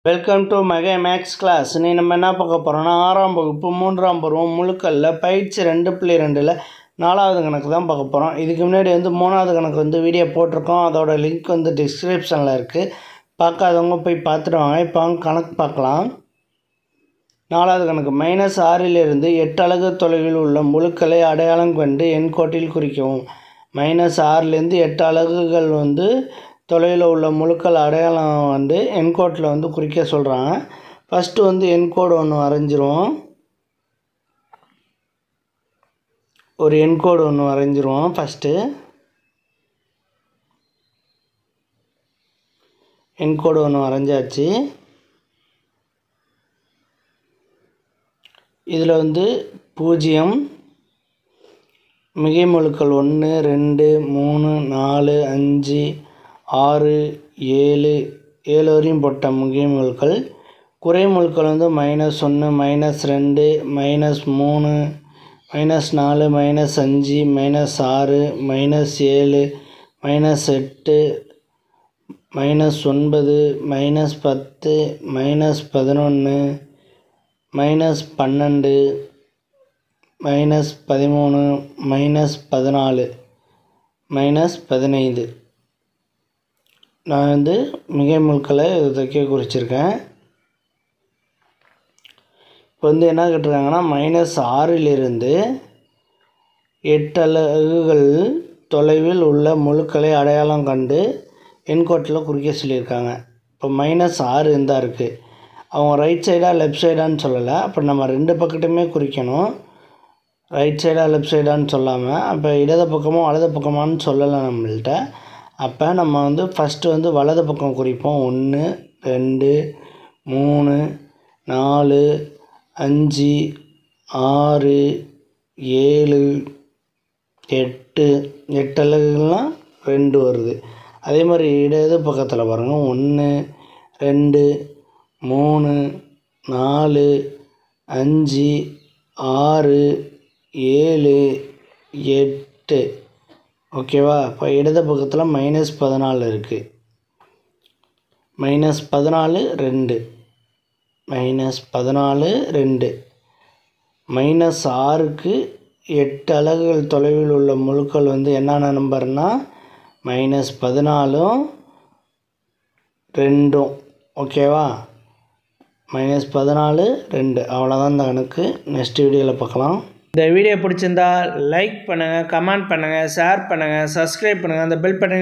Welcome to mega max class. நீ நம்ம என்ன பார்க்க போகிறோம்னா 6ஆம் வகுப்பு 3ஆம் பருவம் முழுக்கல்ல பயிற்சி 2.2ல் 4வது கணக்கு தான் பார்க்க போகிறோம். இதுக்கு முன்னாடி 3வது கணக்கு வீடியோ போட்டிருக்கோம். அதோட லிங்க் டிஸ்கிரிப்ஷனில் இருக்குது. பார்க்காதவங்க போய் பார்த்துட்டு வாங்க. இப்போ கணக்கு பார்க்கலாம். 4வது கணக்கு -6லிருந்து 8 அலகு தொலைவில் உள்ள முழுக்களை அடையாளம் கண்டு எண்கோட்டில் குறிக்கவும். -6லேருந்து 8 அலகுகள் தொலைவில் உள்ள முழுக்கள் அடையாளம் எண்கோட்டில் குறிக்க சொல்கிறாங்க. ஃபஸ்ட்டு எண்கோடு ஒன்று வரைஞ்சிருவோம். ஒரு எண்கோடு ஒன்று வரைஞ்சிருவோம். ஃபஸ்ட்டு எண்கோடு ஒன்று வரைஞ்சாச்சு. இதில் 0 மிகை முழுக்கள் 1 2 3 4 5 6 7 வரையும் போட்ட மிகை முழுக்கள். குறை முழுக்கள் -1 -2 -3 -4 -5 -6 -7 -8 -9 -10 -11 -12 -13 -14 -15 நான் மிகை முழுக்களை தைக்க குறிச்சிருக்கேன். இப்போ என்ன கேட்டிருக்காங்கன்னா -6லிருந்து 8 அலகுகள் தொலைவில் உள்ள முழுக்களை அடையாளம் கண்டு எண்கோட்டில் குறிக்க சொல்லியிருக்காங்க. இப்போ -6 இருந்தால் இருக்குது. அவங்க ரைட் சைடா லெஃப்ட் சைடான்னு சொல்லலை. அப்போ நம்ம 2 பக்கத்துமே குறிக்கணும். ரைட் சைடா லெஃப்ட் சைடான்னு சொல்லாமல் அப்போ இடது பக்கமோ வலது பக்கமானு சொல்லலை நம்மள்கிட்ட. அப்போ நம்ம ஃபஸ்ட்டு வலது பக்கம் குறிப்போம். 1 2 3 4 5 6 7 8 அலகுகள்லாம் 2 வருது. அதே மாதிரி இடது பக்கத்தில் பாருங்கள். 1 2 3 4 5 6 7 8 ஓகேவா. இப்போ இடது பக்கத்தில் -14 இருக்குது. -14 2 -14 2 -6க்கு 8 அலகுகள் தொலைவில் உள்ள முழுக்கள் என்னென்ன நம்பர்னால் -14 2. ஓகேவா. -14 2 அவ்வளோதான் இந்த கணக்கு. நெக்ஸ்ட் வீடியோவில் பார்க்கலாம். இந்த வீடியோ பிடிச்சிருந்தா லைக் பண்ணுங்கள், கமெண்ட் பண்ணுங்கள், ஷேர் பண்ணுங்கள், சப்ஸ்கிரைப் பண்ணுங்கள். அந்த பெல் பட்டன்